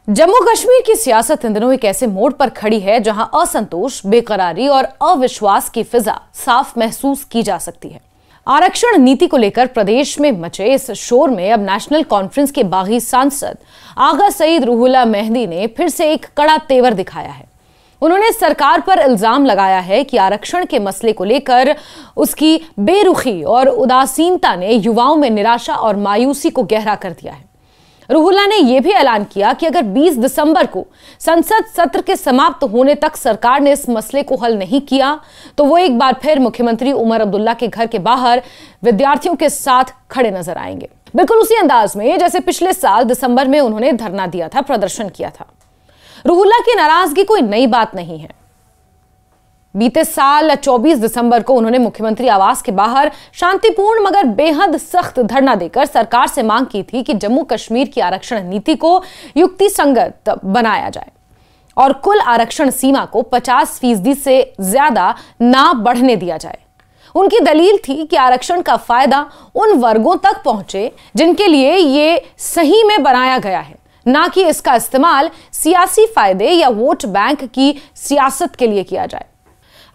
जम्मू कश्मीर की सियासत इन दिनों एक ऐसे मोड़ पर खड़ी है जहां असंतोष, बेकरारी और अविश्वास की फिजा साफ महसूस की जा सकती है। आरक्षण नीति को लेकर प्रदेश में मचे इस शोर में अब नेशनल कॉन्फ्रेंस के बागी सांसद आगा सईद रूहुल्लाह मेहदी ने फिर से एक कड़ा तेवर दिखाया है। उन्होंने सरकार पर इल्जाम लगाया है कि आरक्षण के मसले को लेकर उसकी बेरुखी और उदासीनता ने युवाओं में निराशा और मायूसी को गहरा कर दिया है। रूहुल्लाह ने यह भी ऐलान किया कि अगर 20 दिसंबर को संसद सत्र के समाप्त होने तक सरकार ने इस मसले को हल नहीं किया तो वो एक बार फिर मुख्यमंत्री उमर अब्दुल्ला के घर के बाहर विद्यार्थियों के साथ खड़े नजर आएंगे। बिल्कुल उसी अंदाज में जैसे पिछले साल दिसंबर में उन्होंने धरना दिया था, प्रदर्शन किया था। रूहुल्लाह की नाराजगी कोई नई बात नहीं है। बीते साल 24 दिसंबर को उन्होंने मुख्यमंत्री आवास के बाहर शांतिपूर्ण मगर बेहद सख्त धरना देकर सरकार से मांग की थी कि जम्मू कश्मीर की आरक्षण नीति को युक्तिसंगत बनाया जाए और कुल आरक्षण सीमा को 50% से ज्यादा ना बढ़ने दिया जाए। उनकी दलील थी कि आरक्षण का फायदा उन वर्गों तक पहुंचे जिनके लिए ये सही में बनाया गया है, ना कि इसका इस्तेमाल सियासी फायदे या वोट बैंक की सियासत के लिए किया जाए।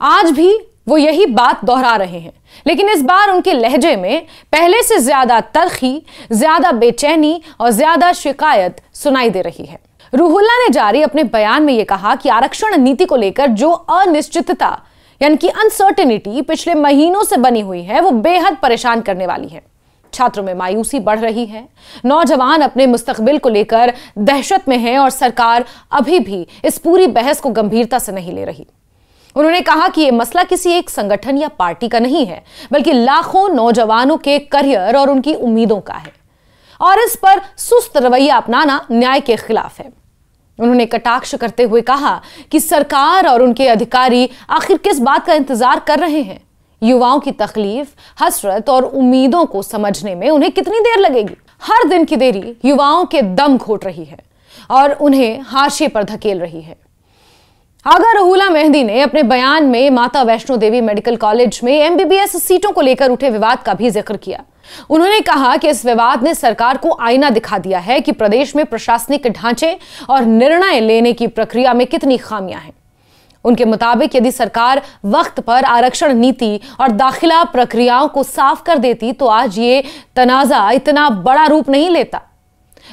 आज भी वो यही बात दोहरा रहे हैं, लेकिन इस बार उनके लहजे में पहले से ज्यादा तल्खी, ज्यादा बेचैनी और ज्यादा शिकायत सुनाई दे रही है। रूहुल्लाह ने जारी अपने बयान में यह कहा कि आरक्षण नीति को लेकर जो अनिश्चितता यानी कि अनसर्टेनिटी पिछले महीनों से बनी हुई है वो बेहद परेशान करने वाली है। छात्रों में मायूसी बढ़ रही है, नौजवान अपने मुस्तकबिल को लेकर दहशत में हैं और सरकार अभी भी इस पूरी बहस को गंभीरता से नहीं ले रही। उन्होंने कहा कि यह मसला किसी एक संगठन या पार्टी का नहीं है, बल्कि लाखों नौजवानों के करियर और उनकी उम्मीदों का है और इस पर सुस्त रवैया अपनाना न्याय के खिलाफ है। उन्होंने कटाक्ष करते हुए कहा कि सरकार और उनके अधिकारी आखिर किस बात का इंतजार कर रहे हैं। युवाओं की तकलीफ, हसरत और उम्मीदों को समझने में उन्हें कितनी देर लगेगी। हर दिन की देरी युवाओं के दम घोट रही है और उन्हें हाशिए पर धकेल रही है। आगा रूहुल्लाह मेहदी ने अपने बयान में माता वैष्णो देवी मेडिकल कॉलेज में MBBS सीटों को लेकर उठे विवाद का भी जिक्र किया। उन्होंने कहा कि इस विवाद ने सरकार को आईना दिखा दिया है कि प्रदेश में प्रशासनिक ढांचे और निर्णय लेने की प्रक्रिया में कितनी खामियां हैं। उनके मुताबिक यदि सरकार वक्त पर आरक्षण नीति और दाखिला प्रक्रियाओं को साफ कर देती तो आज ये तनाजा इतना बड़ा रूप नहीं लेता।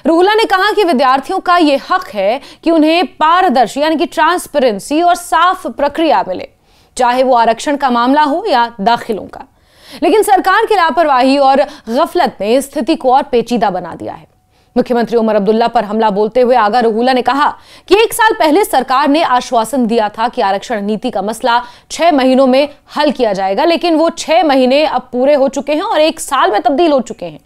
रूहुल्लाह ने कहा कि विद्यार्थियों का यह हक है कि उन्हें पारदर्शी यानी कि ट्रांसपेरेंसी और साफ प्रक्रिया मिले, चाहे वो आरक्षण का मामला हो या दाखिलों का। लेकिन सरकार की लापरवाही और गफलत ने स्थिति को और पेचीदा बना दिया है। मुख्यमंत्री उमर अब्दुल्ला पर हमला बोलते हुए आगा रूहुल्लाह ने कहा कि 1 साल पहले सरकार ने आश्वासन दिया था कि आरक्षण नीति का मसला 6 महीनों में हल किया जाएगा, लेकिन वो 6 महीने अब पूरे हो चुके हैं और 1 साल में तब्दील हो चुके हैं।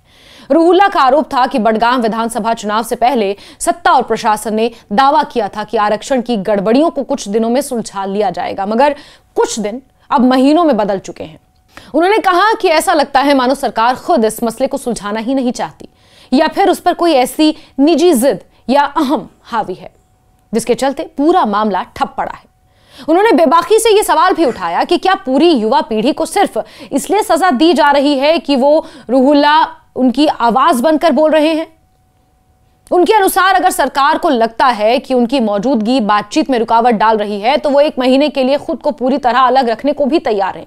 रूहुल्लाह का आरोप था कि बडगाम विधानसभा चुनाव से पहले सत्ता और प्रशासन ने दावा किया था कि आरक्षण की गड़बड़ियों को कुछ दिनों में सुलझा लिया जाएगा, मगर कुछ दिन अब महीनों में बदल चुके हैं। उन्होंने कहा कि ऐसा लगता है मानो सरकार खुद इस मसले को सुलझाना ही नहीं चाहती या फिर उस पर कोई ऐसी निजी जिद या अहम हावी है जिसके चलते पूरा मामला ठप पड़ा है। उन्होंने बेबाकी से यह सवाल भी उठाया कि क्या पूरी युवा पीढ़ी को सिर्फ इसलिए सजा दी जा रही है कि वो रूहुल्लाह उनकी आवाज बनकर बोल रहे हैं। उनके अनुसार अगर सरकार को लगता है कि उनकी मौजूदगी बातचीत में रुकावट डाल रही है तो वो 1 महीने के लिए खुद को पूरी तरह अलग रखने को भी तैयार है,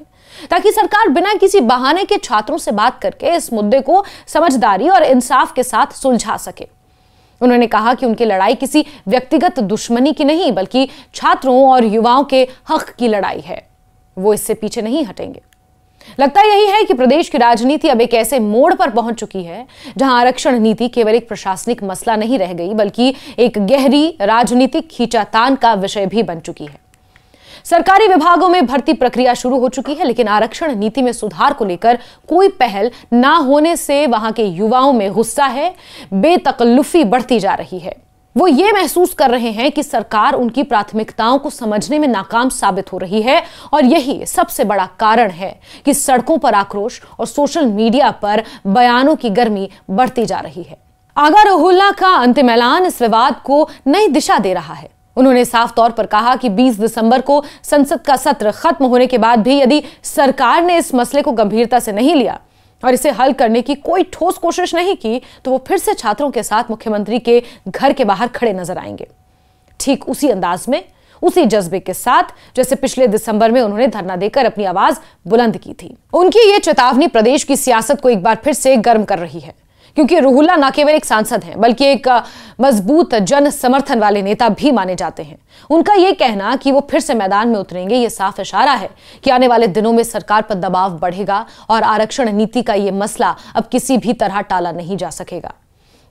ताकि सरकार बिना किसी बहाने के छात्रों से बात करके इस मुद्दे को समझदारी और इंसाफ के साथ सुलझा सके। उन्होंने कहा कि उनकी लड़ाई किसी व्यक्तिगत दुश्मनी की नहीं बल्कि छात्रों और युवाओं के हक की लड़ाई है। वो इससे पीछे नहीं हटेंगे। लगता यही है कि प्रदेश की राजनीति अब एक ऐसे मोड़ पर पहुंच चुकी है जहां आरक्षण नीति केवल एक प्रशासनिक मसला नहीं रह गई बल्कि एक गहरी राजनीतिक खींचातान का विषय भी बन चुकी है। सरकारी विभागों में भर्ती प्रक्रिया शुरू हो चुकी है, लेकिन आरक्षण नीति में सुधार को लेकर कोई पहल ना होने से वहां के युवाओं में गुस्सा है, बेतकल्लुफी बढ़ती जा रही है। वो ये महसूस कर रहे हैं कि सरकार उनकी प्राथमिकताओं को समझने में नाकाम साबित हो रही है और यही सबसे बड़ा कारण है कि सड़कों पर आक्रोश और सोशल मीडिया पर बयानों की गर्मी बढ़ती जा रही है। आगा रूहुल्लाह का अंतिम ऐलान इस विवाद को नई दिशा दे रहा है। उन्होंने साफ तौर पर कहा कि 20 दिसंबर को संसद का सत्र खत्म होने के बाद भी यदि सरकार ने इस मसले को गंभीरता से नहीं लिया और इसे हल करने की कोई ठोस कोशिश नहीं की तो वो फिर से छात्रों के साथ मुख्यमंत्री के घर के बाहर खड़े नजर आएंगे, ठीक उसी अंदाज में, उसी जज्बे के साथ जैसे पिछले दिसंबर में उन्होंने धरना देकर अपनी आवाज बुलंद की थी। उनकी ये चेतावनी प्रदेश की सियासत को एक बार फिर से गर्म कर रही है, क्योंकि रूहुल्ला न केवल एक सांसद हैं बल्कि एक मजबूत जन समर्थन वाले नेता भी माने जाते हैं। उनका यह कहना कि वो फिर से मैदान में उतरेंगे, ये साफ इशारा है कि आने वाले दिनों में सरकार पर दबाव बढ़ेगा और आरक्षण नीति का ये मसला अब किसी भी तरह टाला नहीं जा सकेगा।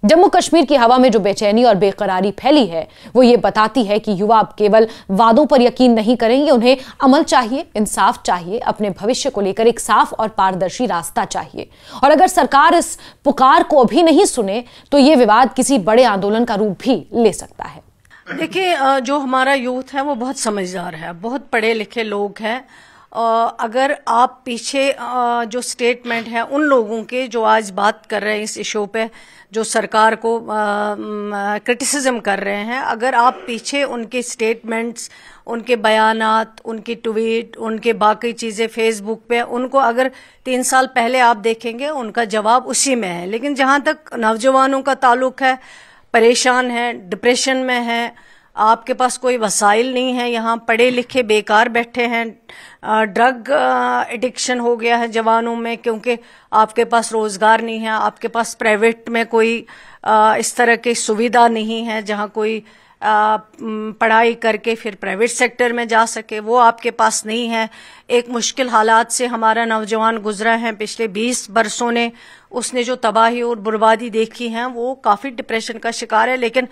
जम्मू कश्मीर की हवा में जो बेचैनी और बेकरारी फैली है वो ये बताती है कि युवा अब केवल वादों पर यकीन नहीं करेंगे, उन्हें अमल चाहिए, इंसाफ चाहिए, अपने भविष्य को लेकर एक साफ और पारदर्शी रास्ता चाहिए। और अगर सरकार इस पुकार को अभी नहीं सुने तो ये विवाद किसी बड़े आंदोलन का रूप भी ले सकता है। देखिए, जो हमारा यूथ है वो बहुत समझदार है, बहुत पढ़े लिखे लोग हैं। अगर आप पीछे जो स्टेटमेंट है उन लोगों के जो आज बात कर रहे हैं इस इशू पे, जो सरकार को क्रिटिसिज्म कर रहे हैं, अगर आप पीछे उनके स्टेटमेंट्स, उनके बयानात, उनकी ट्वीट, उनके बाकी चीजें फेसबुक पे, उनको अगर 3 साल पहले आप देखेंगे उनका जवाब उसी में है। लेकिन जहां तक नौजवानों का ताल्लुक है, परेशान है, डिप्रेशन में है, आपके पास कोई वसाइल नहीं है, यहाँ पढ़े लिखे बेकार बैठे हैं, ड्रग एडिक्शन हो गया है जवानों में क्योंकि आपके पास रोजगार नहीं है, आपके पास प्राइवेट में कोई इस तरह की सुविधा नहीं है जहाँ कोई पढ़ाई करके फिर प्राइवेट सेक्टर में जा सके, वो आपके पास नहीं है। एक मुश्किल हालात से हमारा नौजवान गुजरा है पिछले 20 बरसों ने, उसने जो तबाही और बर्बादी देखी है वो काफी डिप्रेशन का शिकार है। लेकिन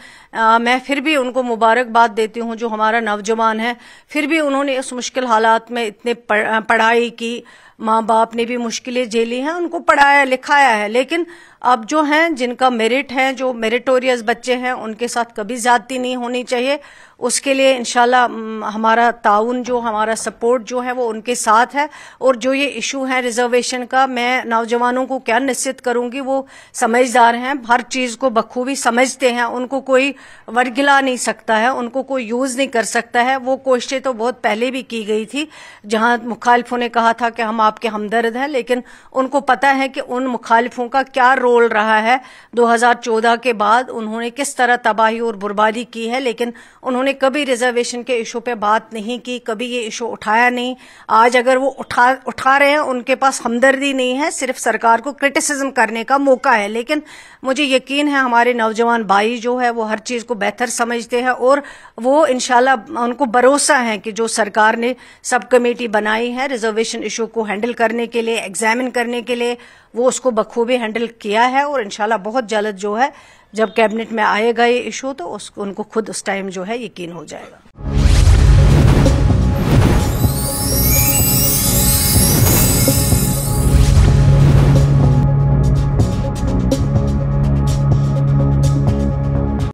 मैं फिर भी उनको मुबारकबाद देती हूँ जो हमारा नौजवान है, फिर भी उन्होंने उस मुश्किल हालात में इतने पढ़ाई की, माँ बाप ने भी मुश्किलें झेली हैं, उनको पढ़ाया लिखाया है। लेकिन अब जो हैं जिनका मेरिट है, जो मेरिटोरियस बच्चे हैं, उनके साथ कभी ज्यादती नहीं होनी चाहिए। उसके लिए इंशाल्लाह हमारा ताउन, जो हमारा सपोर्ट जो है वो उनके साथ है। और जो ये इशू है रिजर्वेशन का, मैं नौजवानों को क्या नसीहत करूंगी, वो समझदार हैं, हर चीज को बखूबी समझते हैं, उनको कोई वर्गिला नहीं सकता है, उनको कोई यूज नहीं कर सकता है। वो कोशिशें तो बहुत पहले भी की गई थी जहां मुखालिफों ने कहा था कि हम आपके हमदर्द हैं, लेकिन उनको पता है कि उन मुखालिफों का क्या रोल रहा है। 2014 के बाद उन्होंने किस तरह तबाही और बर्बादी की है, लेकिन उन्होंने कभी रिजर्वेशन के इशू पे बात नहीं की, कभी ये इशू उठाया नहीं। आज अगर वो उठा रहे हैं, उनके पास हमदर्दी नहीं है, सिर्फ सरकार को क्रिटिसिज्म करने का मौका है। लेकिन मुझे यकीन है हमारे नौजवान भाई जो है वो हर चीज को बेहतर समझते हैं और वो इंशाल्लाह उनको भरोसा है कि जो सरकार ने सब कमेटी बनाई है रिजर्वेशन इशू को हैंडल करने के लिए, एग्जामिन करने के लिए, वो उसको बखूबी हैंडल किया है। और इंशाल्लाह बहुत जल्द जो है जब कैबिनेट में आएगा ये इशू तो उनको खुद उस टाइम जो है यकीन हो जाएगा।